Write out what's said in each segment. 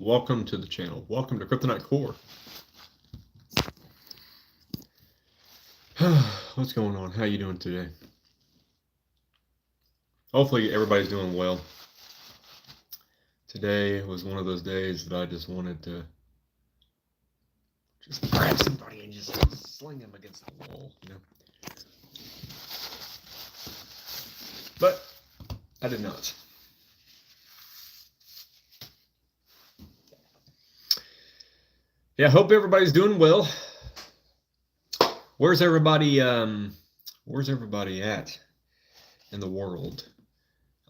Welcome to the channel. Welcome to Kryptonite Core. What's going on? How you doing today? Hopefully everybody's doing well. Today was one of those days that I just wanted to just grab somebody and just sling them against the wall, you know. But I did not. Yeah, hope everybody's doing well. Where's everybody at in the world?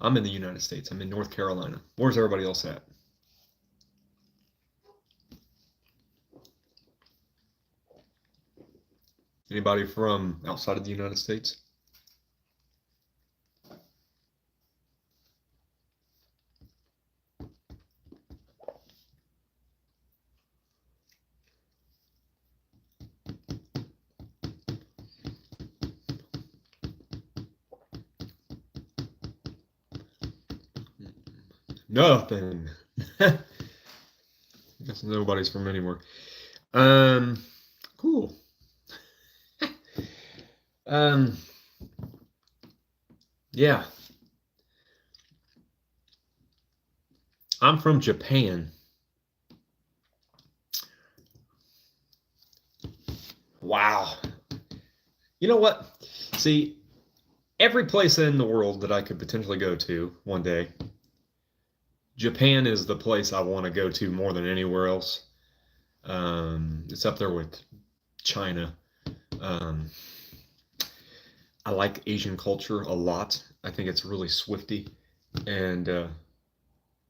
I'm in the United States. I'm in North Carolina. Where's everybody else at? Anybody from outside of the United States? Nothing. I guess nobody's from anywhere. Cool. Yeah. I'm from Japan. Wow. You know what? See, every place in the world that I could potentially go to one day, Japan is the place I want to go to more than anywhere else. It's up there with China. I like Asian culture a lot. I think it's really Swifty and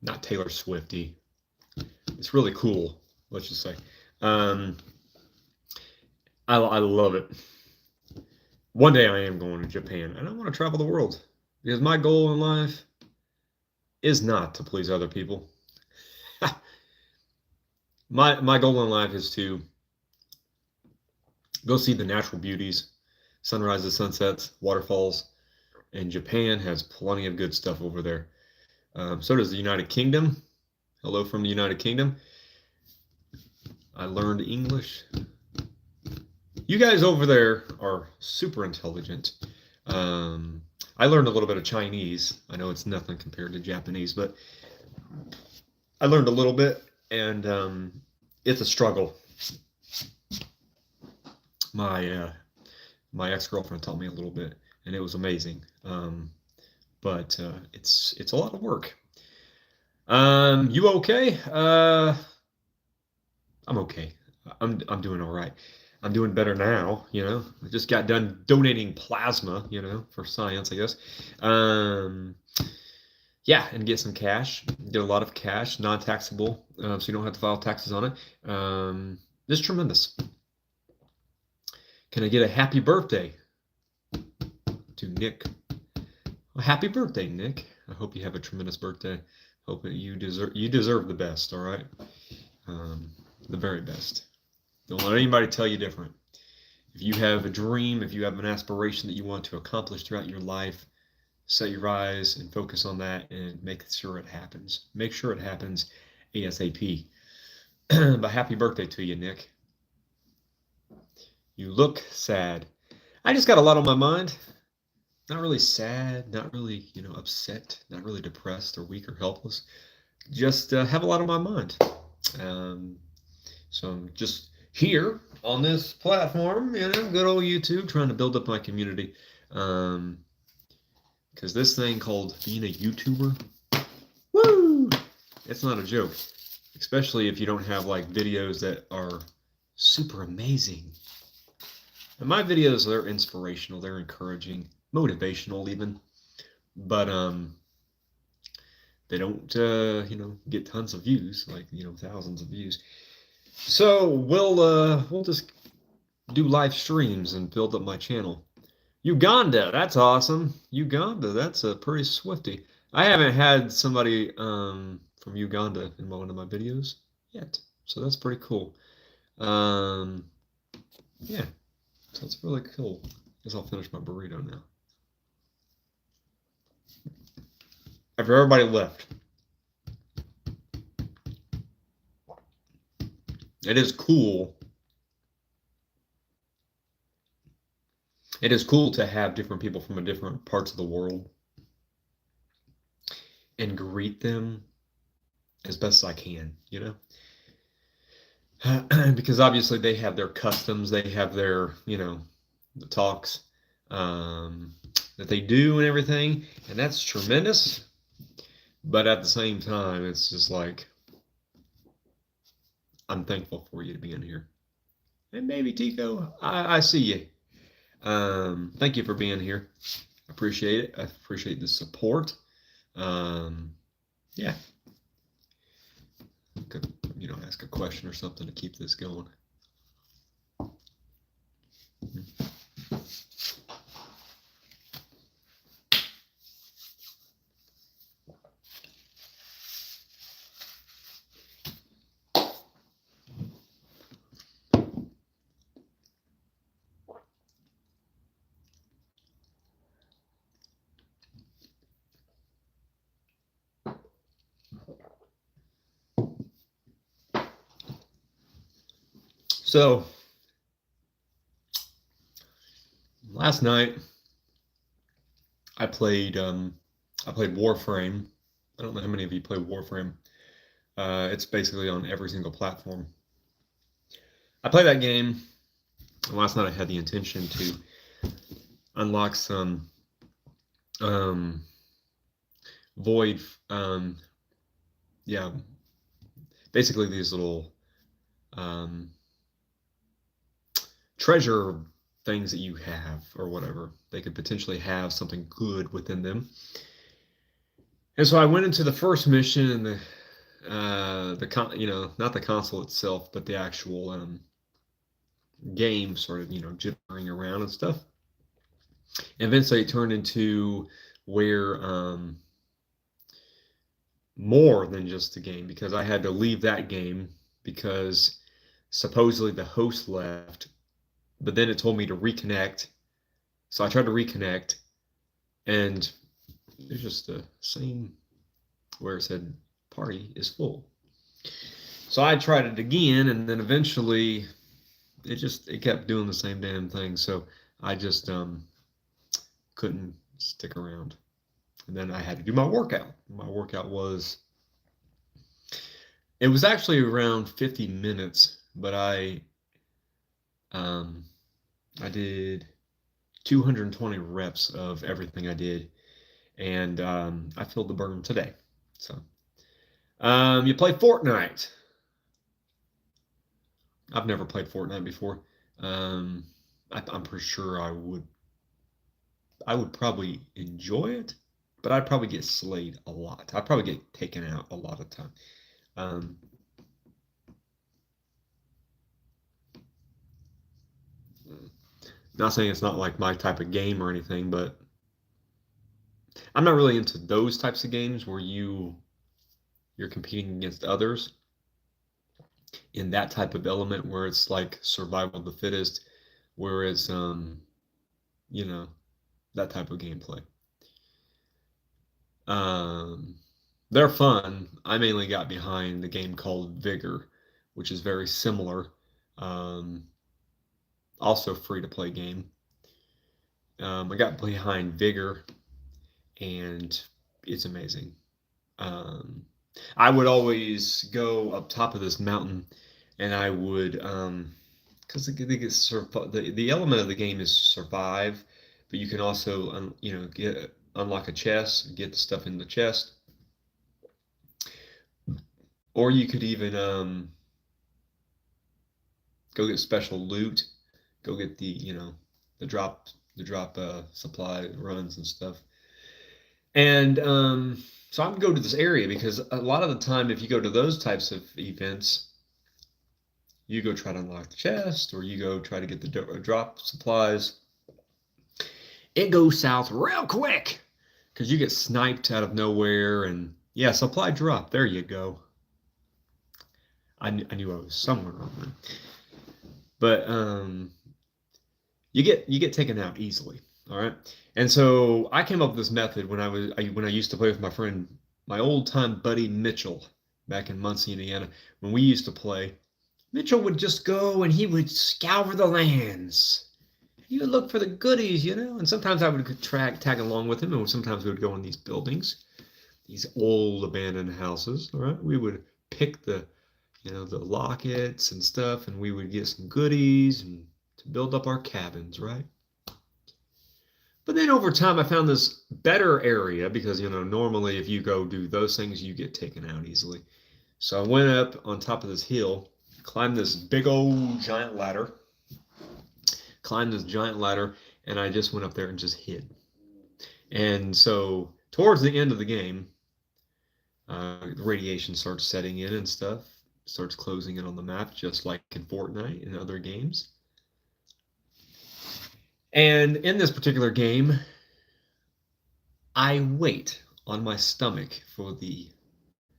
not Taylor Swifty. It's really cool, let's just say. I love it. One day I am going to Japan, and I want to travel the world because my goal in life is not to please other people. My goal in life is to go see the natural beauties, sunrises, sunsets, waterfalls, and Japan has plenty of good stuff over there. So does the United Kingdom. Hello from the United Kingdom. I learned English. You guys over there are super intelligent. I learned a little bit of Chinese. I know it's nothing compared to Japanese, but I learned a little bit, and it's a struggle. My ex-girlfriend taught me a little bit, and it was amazing. But it's a lot of work. You okay? I'm okay. I'm doing all right. I'm doing better now, you know. I just got done donating plasma, you know, for science, I guess. Yeah, and get some cash. Get a lot of cash, non-taxable, so you don't have to file taxes on it. This is tremendous. Can I get a happy birthday to Nick? Well, happy birthday, Nick. I hope you have a tremendous birthday. Hope that you deserve the best, all right? The very best. Don't let anybody tell you different. If you have a dream, if you have an aspiration that you want to accomplish throughout your life, set your eyes and focus on that and make sure it happens. Make sure it happens ASAP. But happy birthday to you, Nick. You look sad. I just got a lot on my mind. Not really sad, not really, you know, upset, not really depressed or weak or helpless. Just have a lot on my mind. So I'm just here on this platform, you know, good old YouTube, trying to build up my community. Because this thing called being a YouTuber, woo, it's not a joke. Especially if you don't have like videos that are super amazing. And my videos, they're inspirational, they're encouraging, motivational even. But they don't you know, get tons of views, like, you know, thousands of views. So we'll just do live streams and build up my channel. Uganda, that's awesome. Uganda, that's a pretty swifty. I haven't had somebody from Uganda in one of my videos yet, so that's pretty cool. Yeah, so it's really cool. I guess I'll finish my burrito now. After everybody left, it is cool. It is cool to have different people from different parts of the world and greet them as best as I can, you know? Because obviously they have their customs, they have their, the talks that they do and everything, and that's tremendous. But at the same time, it's just like, I'm thankful for you to be in here. And maybe Tico, I see you. Thank you for being here. I appreciate it. I appreciate the support. Yeah. Could, ask a question or something to keep this going. So last night I played Warframe. I don't know how many of you play Warframe. It's basically on every single platform. I played that game. Last night I had the intention to unlock some void. Yeah, basically these little treasure things that you have or whatever. They could potentially have something good within them. And so I went into the first mission, and not the console itself, but the actual game started jittering around and stuff. And eventually it turned into where more than just a game, because I had to leave that game because supposedly the host left, but then it told me to reconnect. So I tried to reconnect, and it's just the same where it said party is full. So I tried it again, and then eventually it kept doing the same damn thing. So I just couldn't stick around. And then I had to do my workout. My workout was actually around 50 minutes, but I did 220 reps of everything I did, and I feel the burn today. So you play Fortnite. I've never played Fortnite before. I'm pretty sure I would probably enjoy it, but I'd probably get slayed a lot. I'd probably get taken out a lot of time. Not saying it's not like my type of game or anything, but I'm not really into those types of games where you're competing against others in that type of element where it's like survival of the fittest, where it's that type of gameplay. They're fun. I mainly got behind the game called Vigor, which is very similar. Also free to play game. I got behind Vigor, and it's amazing. I would always go up top of this mountain, and I would because the element of the game is survive, but you can also unlock a chest, get the stuff in the chest, or you could even go get special loot, go get the drop supply runs and stuff. And so I would go to this area because a lot of the time, if you go to those types of events, you go try to unlock the chest, or you go try to get the drop supplies. It goes south real quick because you get sniped out of nowhere, and yeah, supply drop. There you go. I knew I was somewhere on there, but you get taken out easily. All right. And so I came up with this method when I used to play with my friend, my old time buddy Mitchell, back in Muncie, Indiana. When we used to play, Mitchell would just go and he would scour the lands. He would look for the goodies, and sometimes I would tag along with him, and sometimes we would go in these buildings, these old abandoned houses. All right, we would pick the lockets and stuff, and we would get some goodies and to build up our cabins, right? But then over time, I found this better area because, normally if you go do those things, you get taken out easily. So I went up on top of this hill, climbed this big old giant ladder, and I just went up there and just hid. And so towards the end of the game, radiation starts setting in and stuff, starts closing in on the map, just like in Fortnite and other games. And in this particular game, I wait on my stomach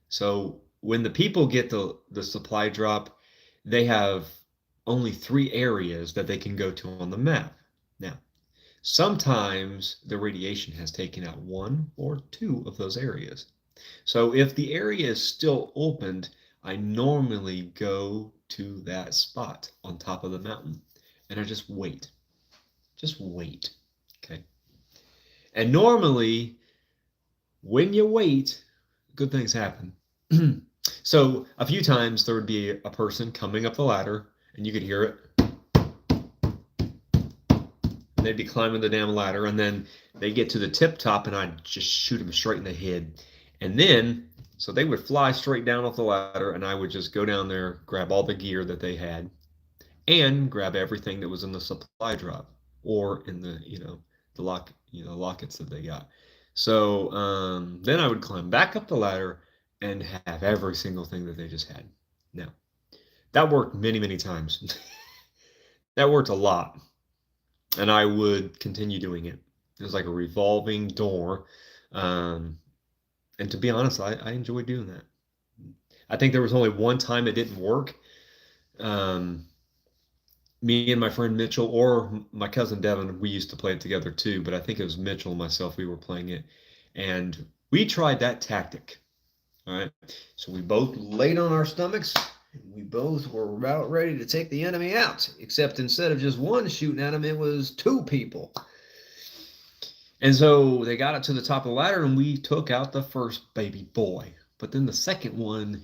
so when the people get the supply drop, they have only 3 areas that they can go to on the map. Now, sometimes the radiation has taken out 1 or 2 of those areas. So if the area is still opened, I normally go to that spot on top of the mountain and I just wait. Just wait. Okay. And normally, when you wait, good things happen. So a few times there would be a person coming up the ladder and you could hear it. They'd be climbing the damn ladder and then they get to the tip top and I'd just shoot them straight in the head. And then, so they would fly straight down off the ladder and I would just go down there, grab all the gear that they had and grab everything that was in the supply drop or in the, the lockets that they got. So then I would climb back up the ladder and have every single thing that they just had. Now, that worked many, many times. That worked a lot. And I would continue doing it. It was like a revolving door. And to be honest, I enjoyed doing that. I think there was only one time it didn't work. Me and my friend Mitchell or my cousin Devin, we used to play it together too, but I think it was Mitchell and myself, we were playing it. And we tried that tactic. All right. So we both laid on our stomachs. And we both were about ready to take the enemy out, except instead of just one shooting at him, it was 2 people. And so they got up to the top of the ladder and we took out the first baby boy. But then the second one,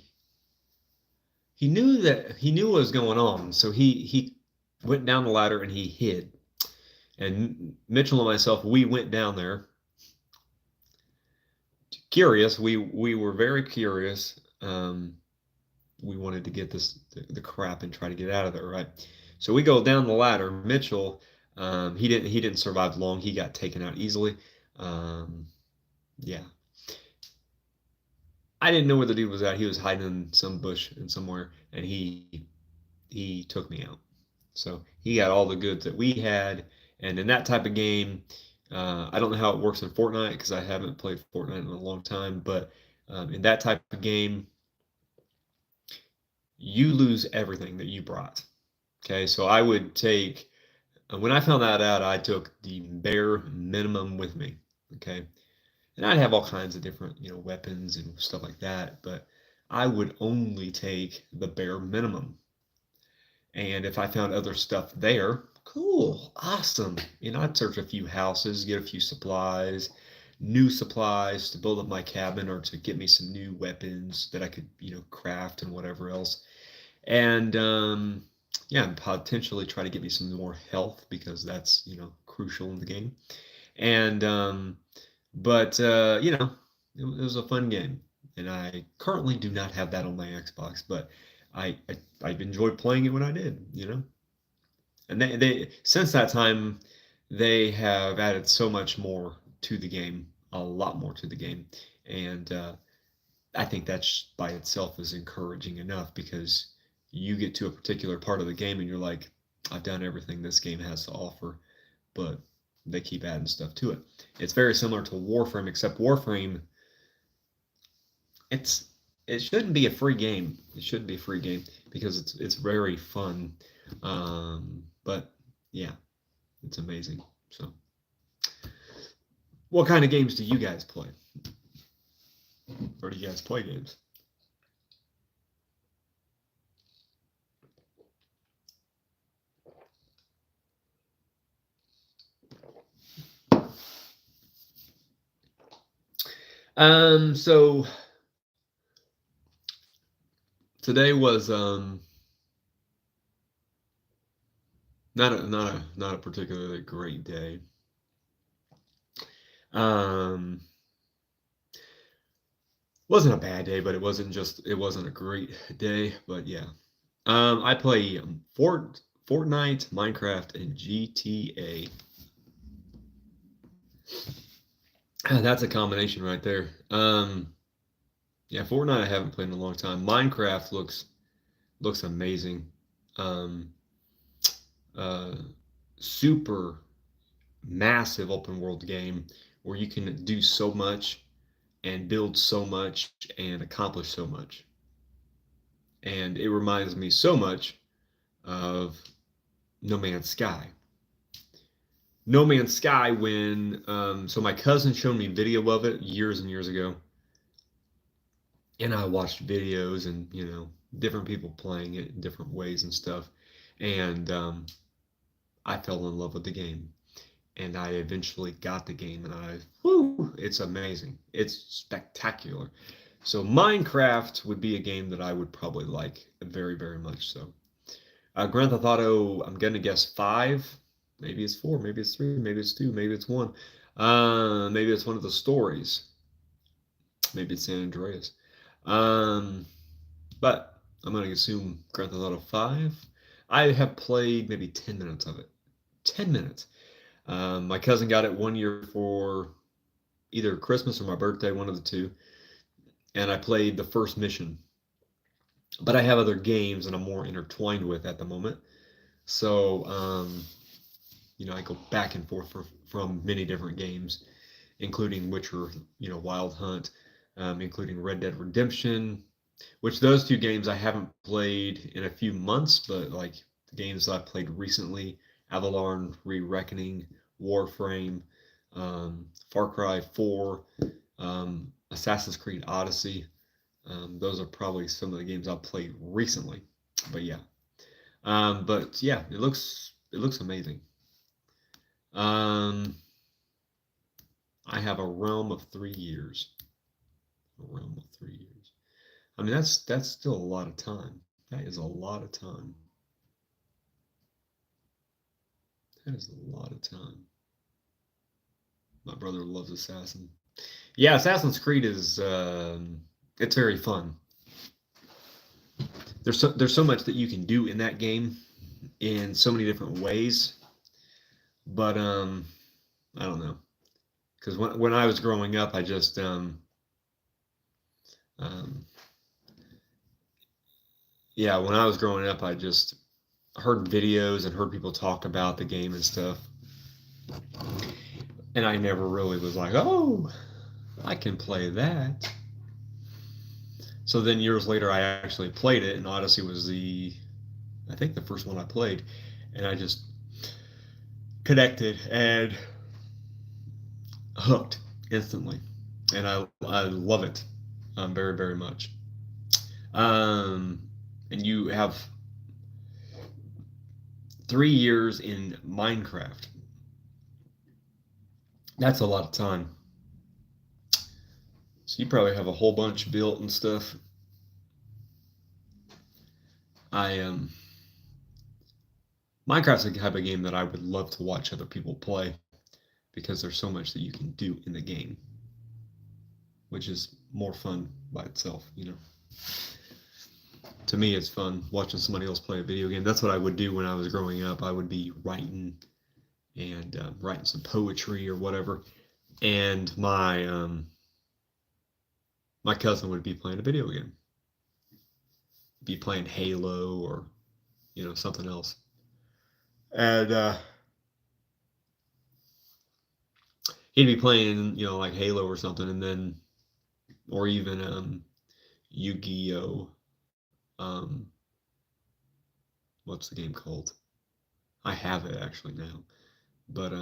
he knew what was going on. So he went down the ladder and he hid. And Mitchell and myself, we went down there. Curious, we were very curious. We wanted to get the crap and try to get out of there, right? So we go down the ladder. Mitchell, he didn't survive long. He got taken out easily. Yeah. I didn't know where the dude was at. He was hiding in some bush and somewhere, and he took me out. So he got all the goods that we had, and in that type of game, I don't know how it works in Fortnite because I haven't played Fortnite in a long time, but in that type of game, you lose everything that you brought. Okay, so I would take, when I found that out, I took the bare minimum with me. Okay, and I'd have all kinds of different, weapons and stuff like that, but I would only take the bare minimum. And if I found other stuff there, cool, awesome. I'd search a few houses, get a few supplies, new supplies to build up my cabin or to get me some new weapons that I could, craft and whatever else. And yeah, and potentially try to get me some more health because that's, crucial in the game. And but it was a fun game. And I currently do not have that on my Xbox, but I enjoyed playing it when I did, And they since that time they have added so much more to the game, a lot more to the game, and I think that's by itself is encouraging enough because you get to a particular part of the game and you're like, I've done everything this game has to offer, but they keep adding stuff to it. It's very similar to Warframe, except Warframe, it shouldn't be a free game. It shouldn't be a free game because it's very fun. But yeah, it's amazing. So, what kind of games do you guys play? Or do you guys play games? So today was not a particularly great day. Um, wasn't a bad day, but it wasn't a great day. But yeah, I play Fortnite, Minecraft, and GTA. That's a combination right there. Yeah, Fortnite I haven't played in a long time. Minecraft looks amazing. Um, uh, Super massive open world game where you can do so much and build so much and accomplish so much. And it reminds me so much of No Man's Sky. No Man's Sky, when so my cousin showed me video of it years and years ago, and I watched videos and different people playing it in different ways and stuff, and I fell in love with the game, and I eventually got the game, and it's amazing, it's spectacular. So Minecraft would be a game that I would probably like very, very much so. Grand Theft Auto, I'm gonna guess 5. Maybe it's 4. Maybe it's 3. Maybe it's 2. Maybe it's 1. Maybe it's one of the stories. Maybe it's San Andreas. Um, but I'm gonna assume Grand Theft Auto 5. I have played maybe 10 minutes of it. 10 minutes. My cousin got it one year for either Christmas or my birthday, one of the two, and I played the first mission. But I have other games that I'm more intertwined with at the moment. So, I go back and forth from many different games, including Witcher, Wild Hunt, including Red Dead Redemption, which those two games I haven't played in a few months, but like the games that I played recently, Avalon, Re-Reckoning, Warframe, Far Cry 4, Assassin's Creed Odyssey. Those are probably some of the games I've played recently. But yeah. But yeah, it looks amazing. I have a realm of 3 years. A realm of 3 years. I mean, that's still a lot of time. That is a lot of time. That is a lot of time. My brother loves Assassin. Yeah, Assassin's Creed is it's very fun. There's so much that you can do in that game in so many different ways. But I don't know, because when I was growing up, I just yeah, when I was growing up, I just heard videos and heard people talk about the game and stuff, and I never really was like, oh, I can play that. So then years later, I actually played it, and Odyssey was I think the first one I played, and I just connected and hooked instantly, and I love it very, very much. And you have 3 years in Minecraft. That's a lot of time. So you probably have a whole bunch built and stuff. Minecraft's the type of game that I would love to watch other people play because there's so much that you can do in the game, which is more fun by itself. To me, it's fun watching somebody else play a video game. That's what I would do when I was growing up. I would be writing and writing some poetry or whatever, and my cousin would be playing a video game, be playing Halo or something else, and he'd be playing like Halo or something, and then or even Yu-Gi-Oh. What's the game called? I have it actually now, but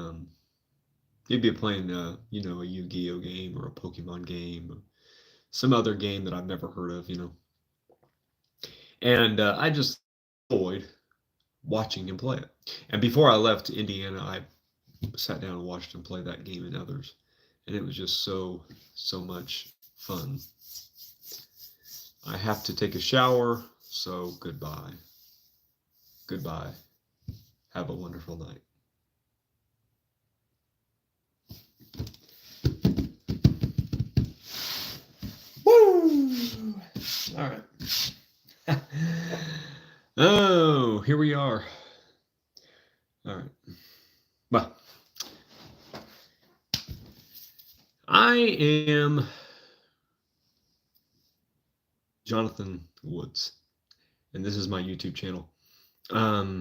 he'd be playing a Yu-Gi-Oh game or a Pokemon game, or some other game that I've never heard of, and I just enjoyed watching him play it. And before I left Indiana, I sat down and watched him play that game and others, and it was just so much fun. I have to take a shower, so goodbye. Goodbye. Have a wonderful night. Woo! All right. Oh, here we are. All right. Well, I am Jonathan Woods, and this is my YouTube channel. Why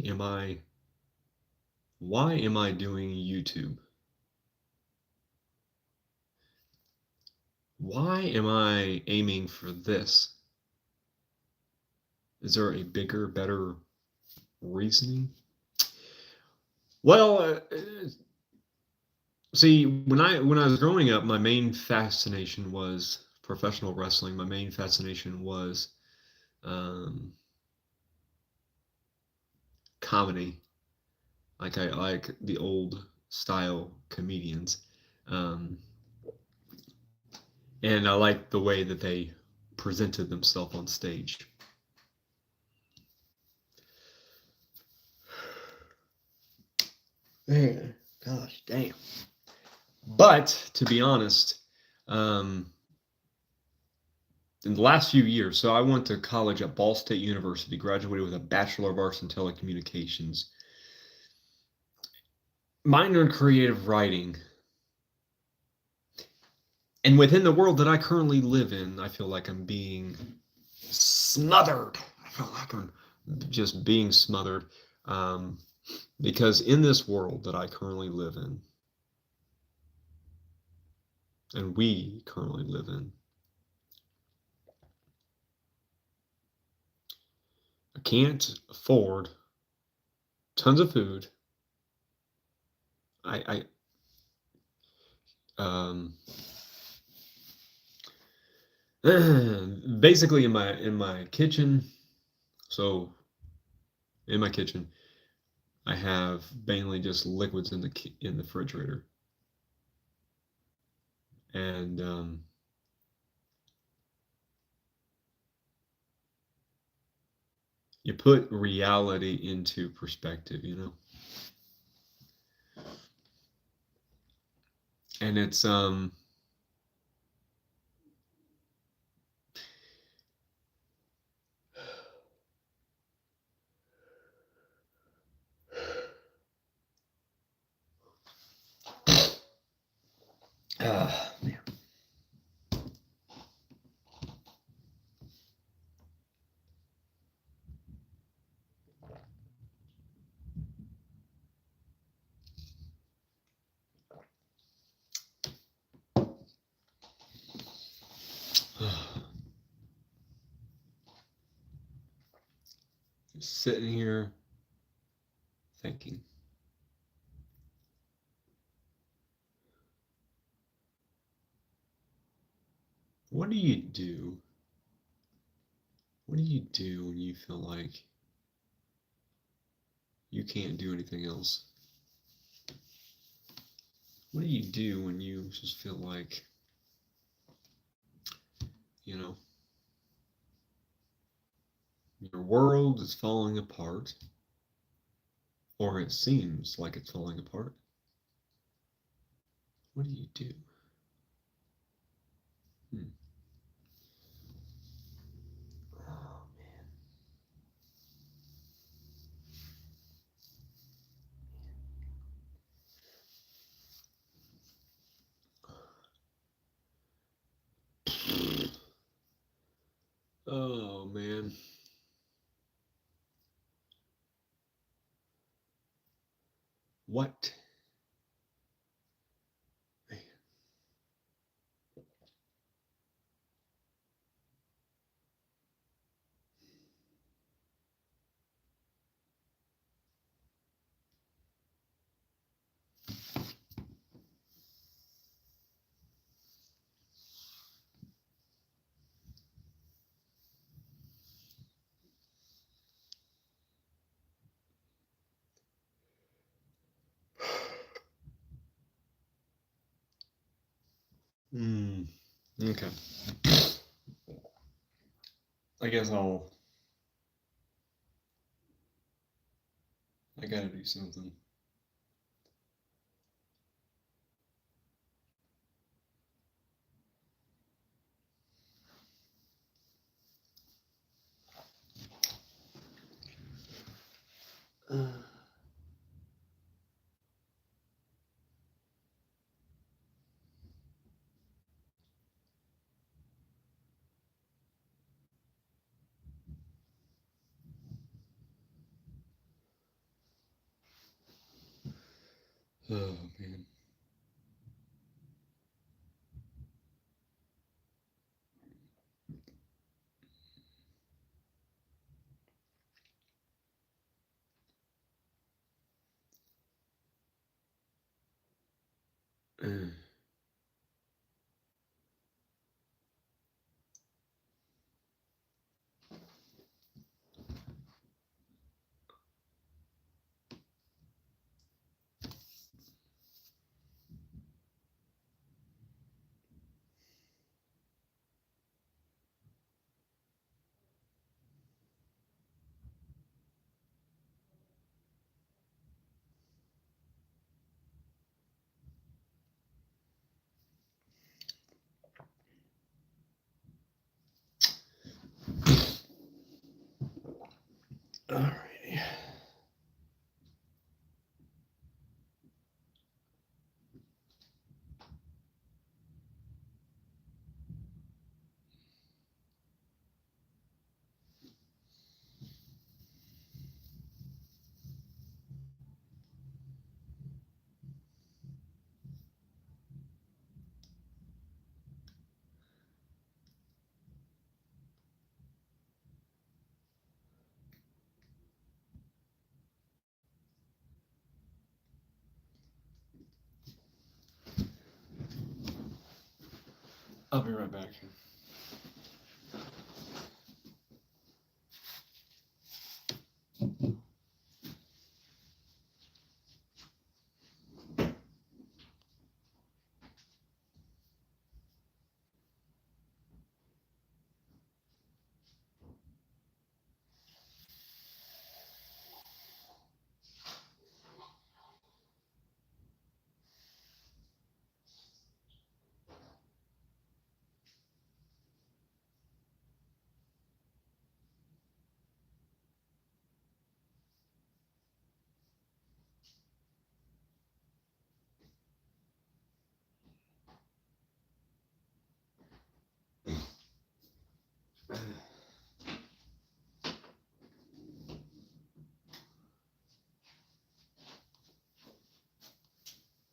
am I doing YouTube? Why am I aiming for this? Is there a bigger, better reasoning? Well, see, when I was growing up, my main fascination was professional wrestling. My main fascination was comedy. Like I like the old style comedians, and I like the way that they presented themselves on stage. Man, gosh, damn. But to be honest, in the last few years, so I went to college at Ball State University, graduated with a Bachelor of Arts in Telecommunications, minor in creative writing. And within the world that I currently live in, I feel like I'm being smothered. I feel like I'm just being smothered. Because in this world that I currently live in, and we currently live in, I can't afford tons of food. I basically in my kitchen. So in my kitchen, I have mainly just liquids in the refrigerator, and you put reality into perspective, you know. And it's man. Just sitting here thinking. What do you do? What do you do when you feel like you can't do anything else? What do you do when you just feel like, you know, your world is falling apart, or it seems like it's falling apart? What do you do? Oh, man. Oh, man. What? Man. Okay. I guess I gotta do something. Oh man. Alrighty. I'll be right back.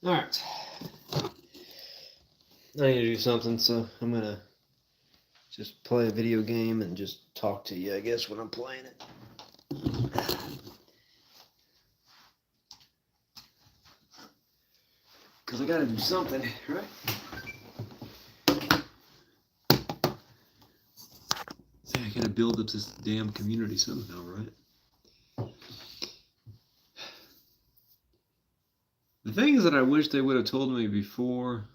All right. I need to do something, so I'm gonna just play a video game and just talk to you, I guess, when I'm playing it. Because I gotta do something, right? See, I gotta build up this damn community somehow, right? The thing is that I wish they would have told me before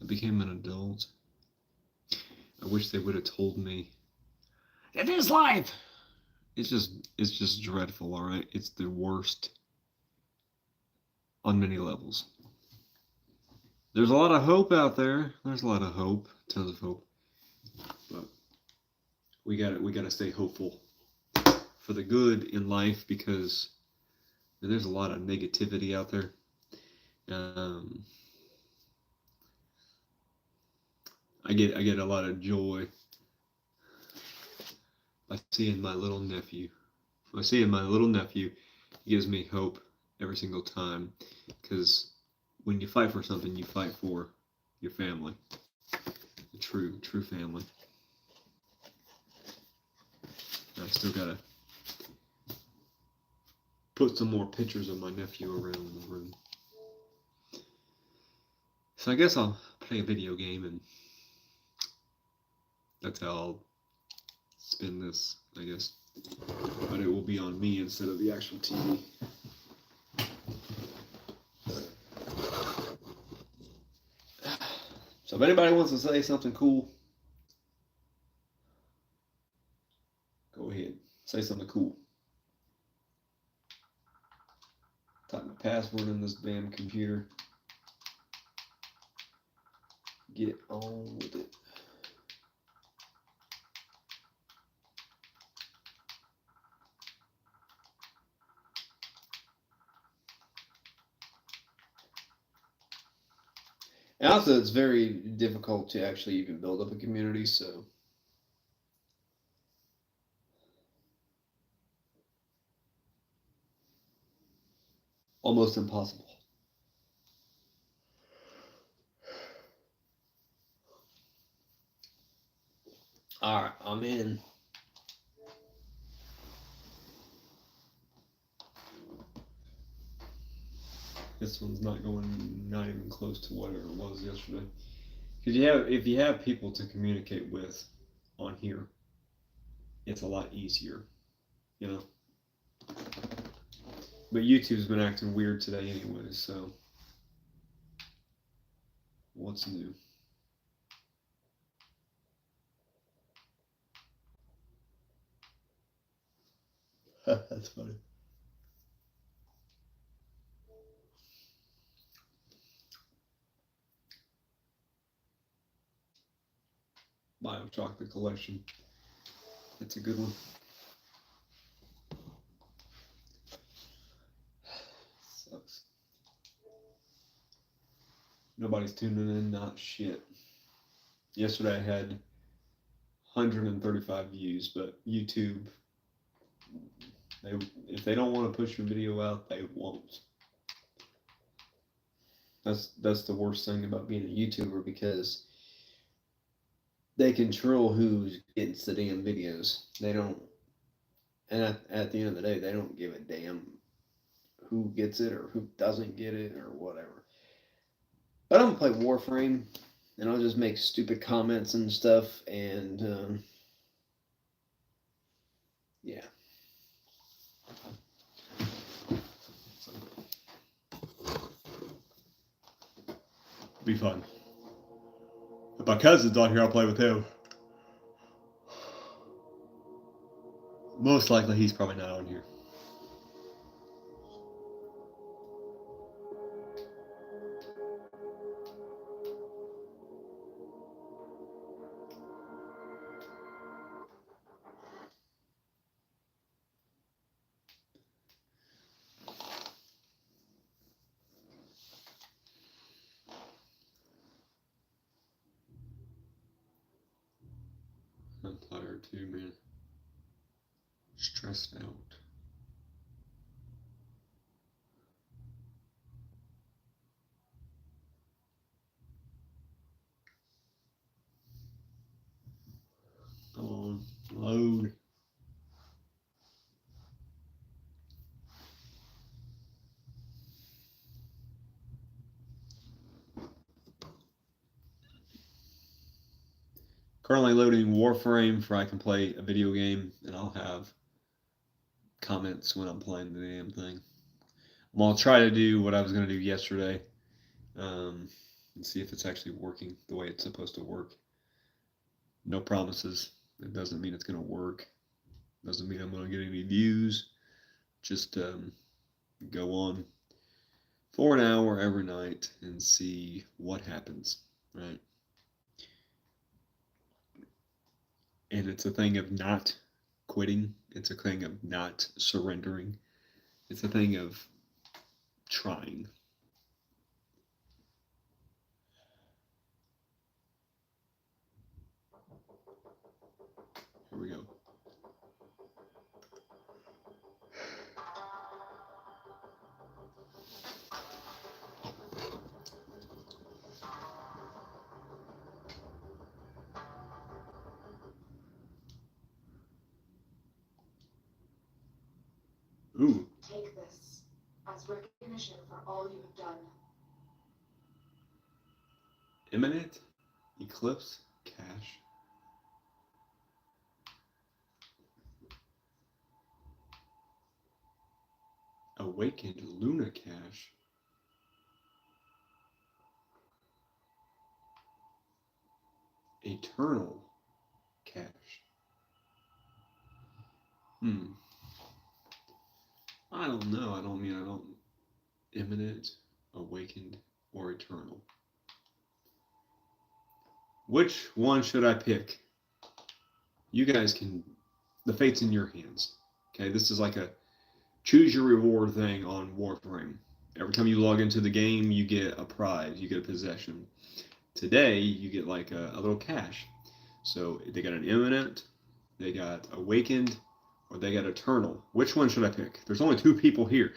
I became an adult. I wish they would have told me it is life. It's just dreadful, all right? It's the worst on many levels. There's a lot of hope out there. There's a lot of hope, tons of hope. But we gotta stay hopeful for the good in life, because there's a lot of negativity out there. I get a lot of joy by seeing my little nephew. By seeing my little nephew, it gives me hope every single time, because when you fight for something, you fight for your family, a true family. I still gotta put some more pictures of my nephew around the room. So I guess I'll play a video game, and that's how I'll spin this, I guess. But it will be on me instead of the actual TV. So if anybody wants to say something cool, go ahead. Say something cool. Type my password in this damn computer. Get on with it. And also, it's very difficult to actually even build up a community, so. Almost impossible. Alright, I'm in. This one's not even close to whatever it was yesterday. Because if you have people to communicate with on here, it's a lot easier, you know. But YouTube's been acting weird today anyway, so what's new? That's funny. Bio Chocolate Collection. It's a good one. Sucks. Nobody's tuning in, not shit. Yesterday I had 135 views, but YouTube, if they don't want to push your video out, they won't. That's the worst thing about being a YouTuber, because they control who gets the damn videos. They don't, and at the end of the day, they don't give a damn who gets it or who doesn't get it or whatever. But I'm gonna play Warframe, and I'll just make stupid comments and stuff, and yeah. Be fun. If my cousin's on here, I'll play with him. Most likely, he's probably not on here. I'm tired too, man. Stressed out. Come on, load. Currently loading Warframe for I can play a video game, and I'll have comments when I'm playing the damn thing. I'm gonna try to do what I was gonna do yesterday, and see if it's actually working the way it's supposed to work. No promises. It doesn't mean it's gonna work. Doesn't mean I'm gonna get any views. Just go on for an hour every night and see what happens, right? And it's a thing of not quitting. It's a thing of not surrendering. It's a thing of trying. Here we go. Ooh. Take this as recognition for all you have done. Imminent Eclipse Cache. Awakened Luna Cache. eternal cache. I don't know. I don't imminent, awakened, or eternal. Which one should I pick? You guys can, the fate's in your hands. Okay, this is like a choose your reward thing on Warframe. Every time you log into the game, you get a prize, you get a possession. Today, you get like a little cache. So they got an imminent, they got awakened, or they got eternal. Which one should I pick? There's only 2 people here.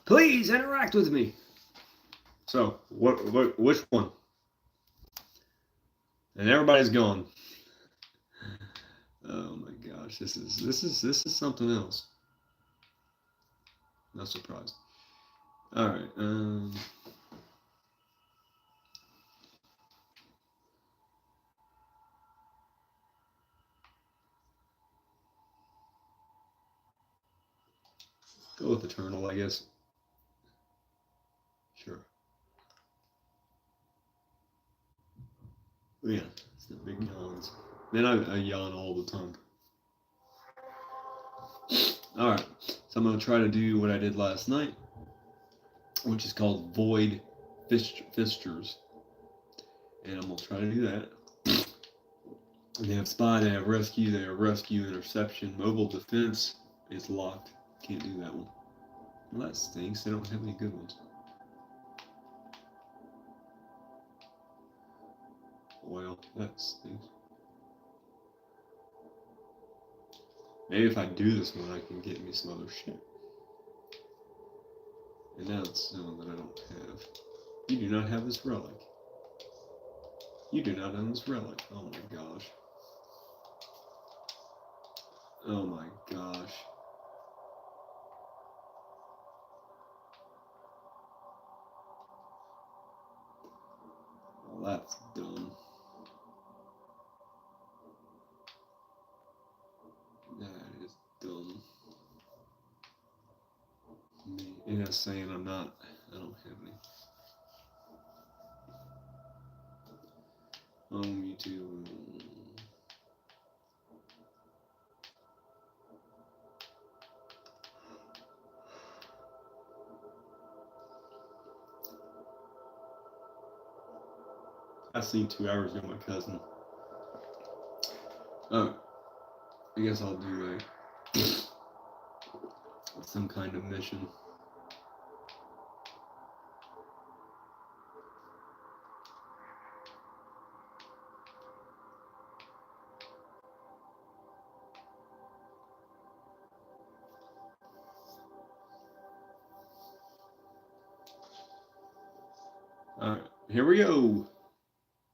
Please interact with me. So, which one? And everybody's gone. Oh my gosh, this is something else. Not surprised. All right. Go with eternal, I guess. Sure. Yeah, it's the big yawns. Man, I yawn all the time. All right, so I'm gonna try to do what I did last night, which is called void fixtures, and I'm gonna try to do that. And they have spy, they have rescue, interception, mobile defense. It's locked. Can't do that one. Well, that stinks. They don't have any good ones. Well, that stinks. Maybe if I do this one, I can get me some other shit. And now it's someone that I don't have. You do not have this relic. You do not own this relic. Oh my gosh. Oh my gosh. Well, that's dumb. That is dumb. And that's saying I don't have any. You do. I seen 2 hours ago my cousin. Oh, I guess I'll do some kind of mission. Alright, here we go.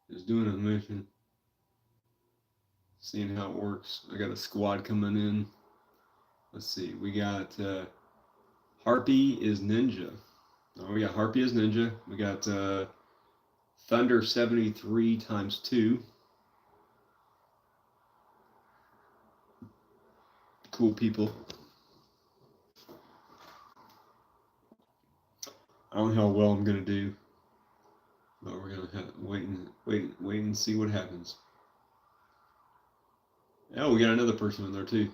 Just doing a mission. Seeing how it works. I got a squad coming in. Let's see. We got Harpy is Ninja. Oh, we got Harpy is Ninja. We got Thunder 73 times 2. Cool people. I don't know how well I'm gonna do, but we're gonna have wait and see what happens. Oh, we got another person in there too.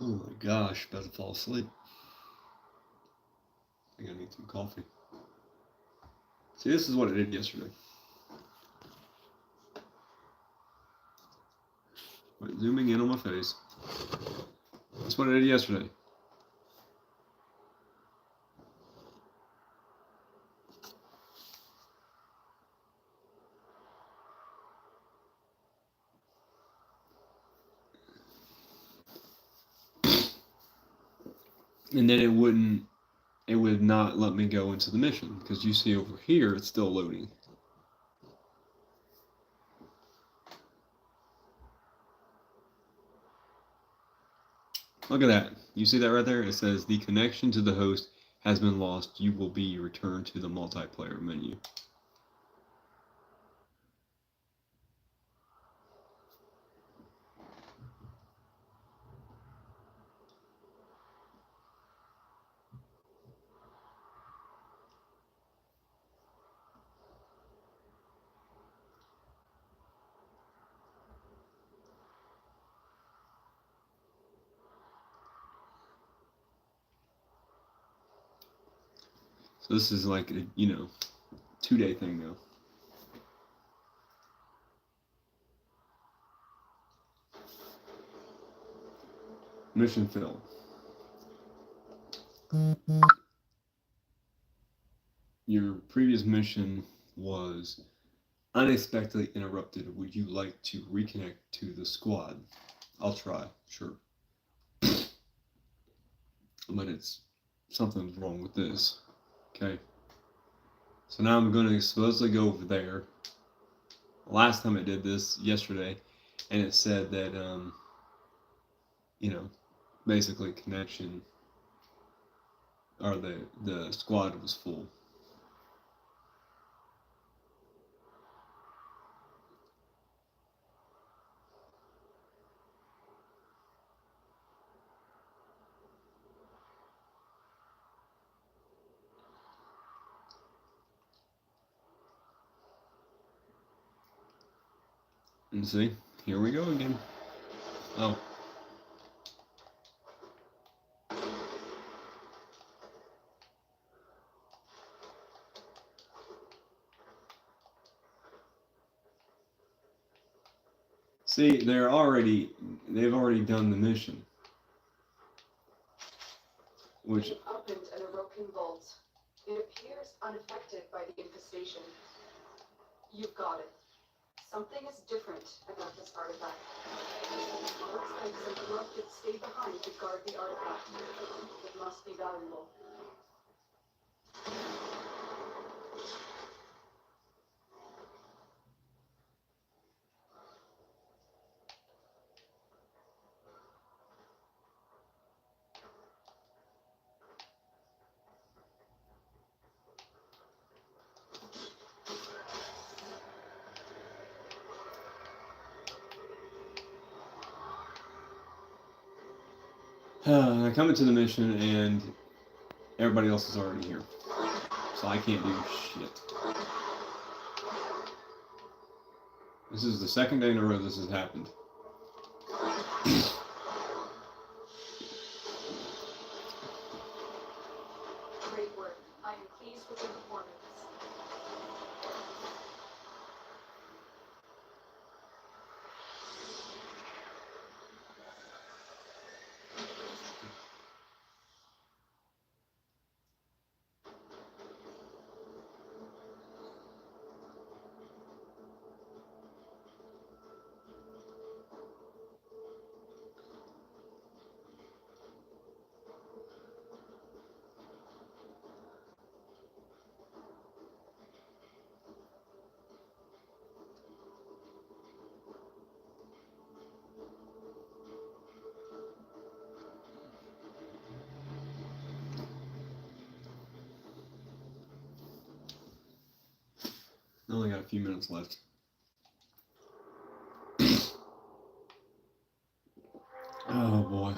Oh my gosh, about to fall asleep. I think I need some coffee. See, this is what I did yesterday. Wait, zooming in on my face. That's what I did yesterday. And then it would not let me go into the mission because you see over here it's still loading. Look at that. You see that right there? It says the connection to the host has been lost. You will be returned to the multiplayer menu. So this is like a 2-day thing now. Mission failed. Your previous mission was unexpectedly interrupted. Would you like to reconnect to the squad? I'll try, sure. But something's wrong with this. Okay. So now I'm going to supposedly go over there. Last time I did this, yesterday, and it said that, basically connection, or the squad was full. And see, here we go again. Oh. See, they've already done the mission. Which You've opened an Orokin vault. It appears unaffected by the infestation. You've got it. Something is different about this artifact. Looks like some corrupted stayed behind to guard the artifact. It must be valuable. I come into the mission and everybody else is already here. So I can't do shit. This is the second day in a row this has happened. Great work. I am pleased with your performance. I only got a few minutes left. Oh boy.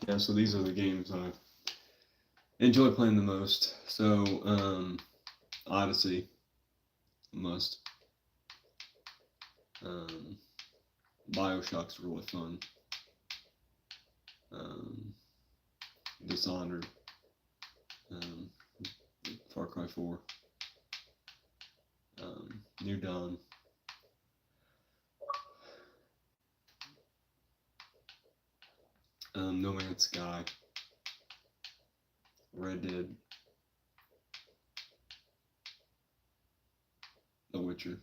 Yeah, so these are the games I enjoy playing the most. So, Odyssey, must. Bioshock's really fun. Dishonored. Far Cry 4. New Dawn. No Man's Sky. Red Dead. The Witcher.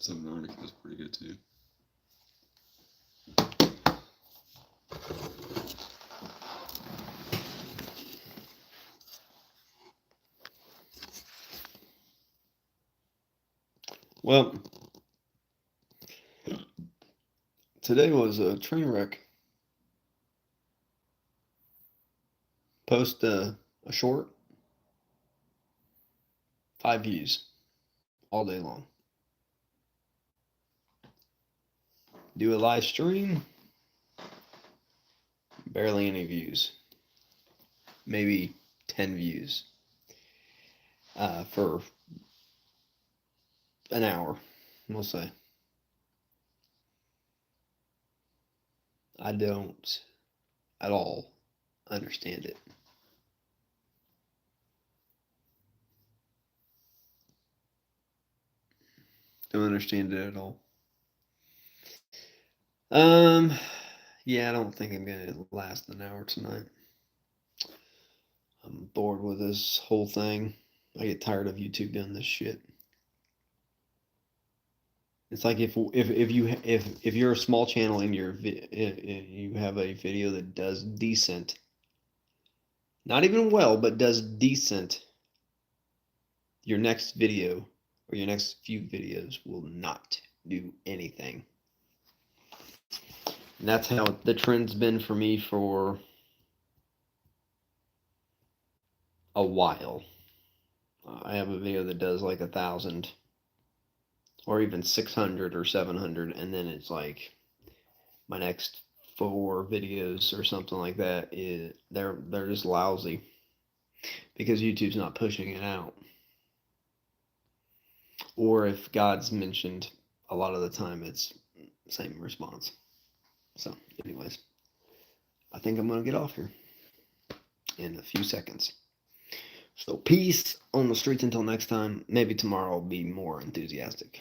Subnautica is pretty good too. Well, today was a train wreck. Post a short, 5 views all day long. do a live stream. Barely any views. Maybe 10 views for an hour, we'll say. I don't at all understand it. Don't understand it at all. Yeah, I don't think I'm gonna last an hour tonight. I'm bored with this whole thing. I get tired of YouTube doing this shit. It's like if you're a small channel and you have a video that does decent, not even well, but does decent, your next video or your next few videos will not do anything. And that's how the trend's been for me for a while. I have a video that does like 1,000 or even 600 or 700, and then it's like my next 4 videos or something like that they're just lousy because YouTube's not pushing it out. Or if God's mentioned, a lot of the time it's the same response. So, anyways, I think I'm gonna get off here in a few seconds. So peace on the streets until next time. Maybe tomorrow I'll be more enthusiastic.